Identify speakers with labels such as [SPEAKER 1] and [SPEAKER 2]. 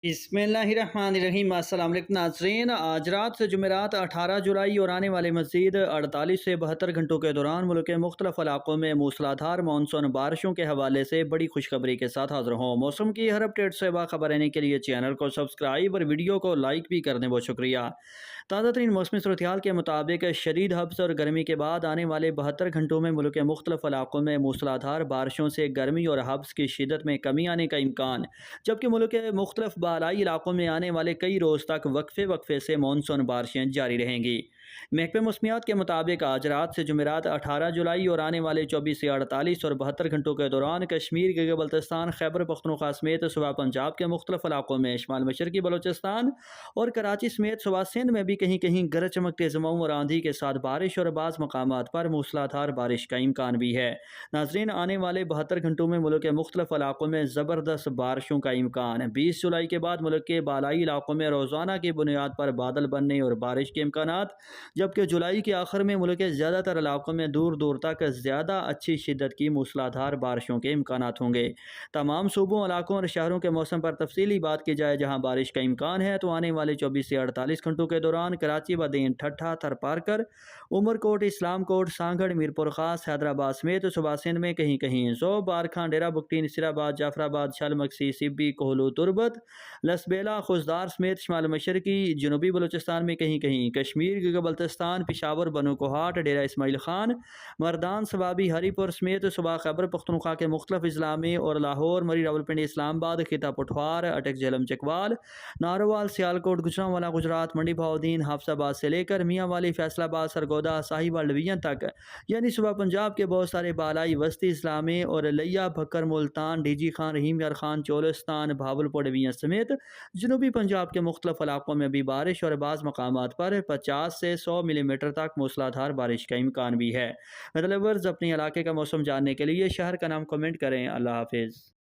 [SPEAKER 1] बिस्मिल्लाहिर्रहमानिर्रहीम। अस्सलाम वालेकुम नाज़रीन, आज रात से जुमेरात 18 जुलाई और आने वाले मज़ीद 48 से 72 घंटों के दौरान मुल्क के मुख्तलिफ़ इलाकों में मूसलाधार मानसून बारिशों के हवाले से बड़ी खुशखबरी के साथ हाज़िर हों। मौसम की हर अपडेट से बाखबर रहने के लिए चैनल को सब्सक्राइब और वीडियो को लाइक भी कर दें, बहुत शुक्रिया। ताज़ा तरीन मौसमी सूरत हाल के मुताबिक शदीद हब्स और गर्मी के बाद आने वाले 72 घंटों में मुल्क के मुख्तलिफ़ इलाकों में मूसलाधार बारिशों से गर्मी और हब्स की शिदत में कमी आने का इम्कान, जबकि मुल्क के मुख्तलिफ बालाई इलाकों में आने वाले कई रोज़ तक वक्फे वक्फे से मानसून बारिशें जारी रहेंगी। महकमे मौसमियात के मुताबिक आज रात से जुमेरात 18 जुलाई और आने वाले 24 से 48 और 72 घंटों के दौरान कश्मीर गिलगित बल्तिस्तान खैबर पख्तूनख्वा समेत सूबा पंजाब के मुख्तलिफ इलाकों में, शुमाल मशरकी बलोचिस्तान और कराची समेत सूबा सिंध में भी कहीं कहीं गरज चमक तेज़ हवाओं और आंधी के साथ बारिश और बाज़ मकामात पर मूसलाधार बारिश का इम्कान भी है। नाजरीन, आने वाले 72 घंटों में मुल्क के मुख्तलिफ इलाकों में ज़बरदस्त बारिशों का इम्कान है। 20 जुलाई के बाद मुल्क के बालाई इलाकों में रोज़ाना की बुनियाद पर बादल बनने और बारिश के इम्कान, जबकि जुलाई के आखिर में मुल्क के ज़्यादातर इलाकों में दूर दूर तक ज़्यादा अच्छी शिद्दत की मूसलाधार बारिशों के इम्कान होंगे। तमाम सूबों, इलाकों और शहरों के मौसम पर तफसीली बात की जाए, जहाँ बारिश का इम्कान है, तो आने वाले 24 से 48 घंटों के दौरान कराची, बदेन, ठट्ठा, थरपारकर, उमरकोट, इस्लामकोट, सांगड़, मीरपुर खास, हैदराबाद समेत सूबा सिंध में कहीं कहीं ज़ोब, बारखां, डेरा बुगटी, नसीराबाद, जाफराबाद, शलमक्सी, सिब्बी, कोहलू, तुरबत, लसबेला, खुशदार समेत शुमाल मशरकी जनूबी बलोचिस्तान में कहीं कहीं, कश्मीर गिलगित बल्तिस्तान, पिशावर, बनू कोहाट, डेरा इस्माइल खान, मरदान, सवाबी, हरीपुर समेत सूबा खैबर पख्तूनख्वा के मुख्तलिफ अजला में और लाहौर, मरी, रावलपिंडी, इस्लामाबाद, खिता पठवार, अटक, झेलम, चकवाल, नारोवाल, सियालकोट, गुजरांवाला, गुजरात, मंडी भाउद्दीन, हाफसाबाद से लेकर मियाँ वाली, फैसलाबाद, सरगोदा, साहिवाल डिवीजन तक, यानी सूबा पंजाब के बहुत सारे बालाई वस्ती इस्लाम में और लिया, भक्कर, मुल्तान, डीजी खान, रहीम यार खान, चोलिस्तान, भावलपुर डिवीजन समेत जनूबी पंजाब के मुख्तलिफ इलाकों में भी बारिश और बाज़ मकामात पर 50 से 100 मिलीमीटर तक मूसलाधार बारिश का इम्कान भी है। मतलब अपने इलाके का मौसम जानने के लिए शहर का नाम कमेंट करें। अल्लाह हाफिज़।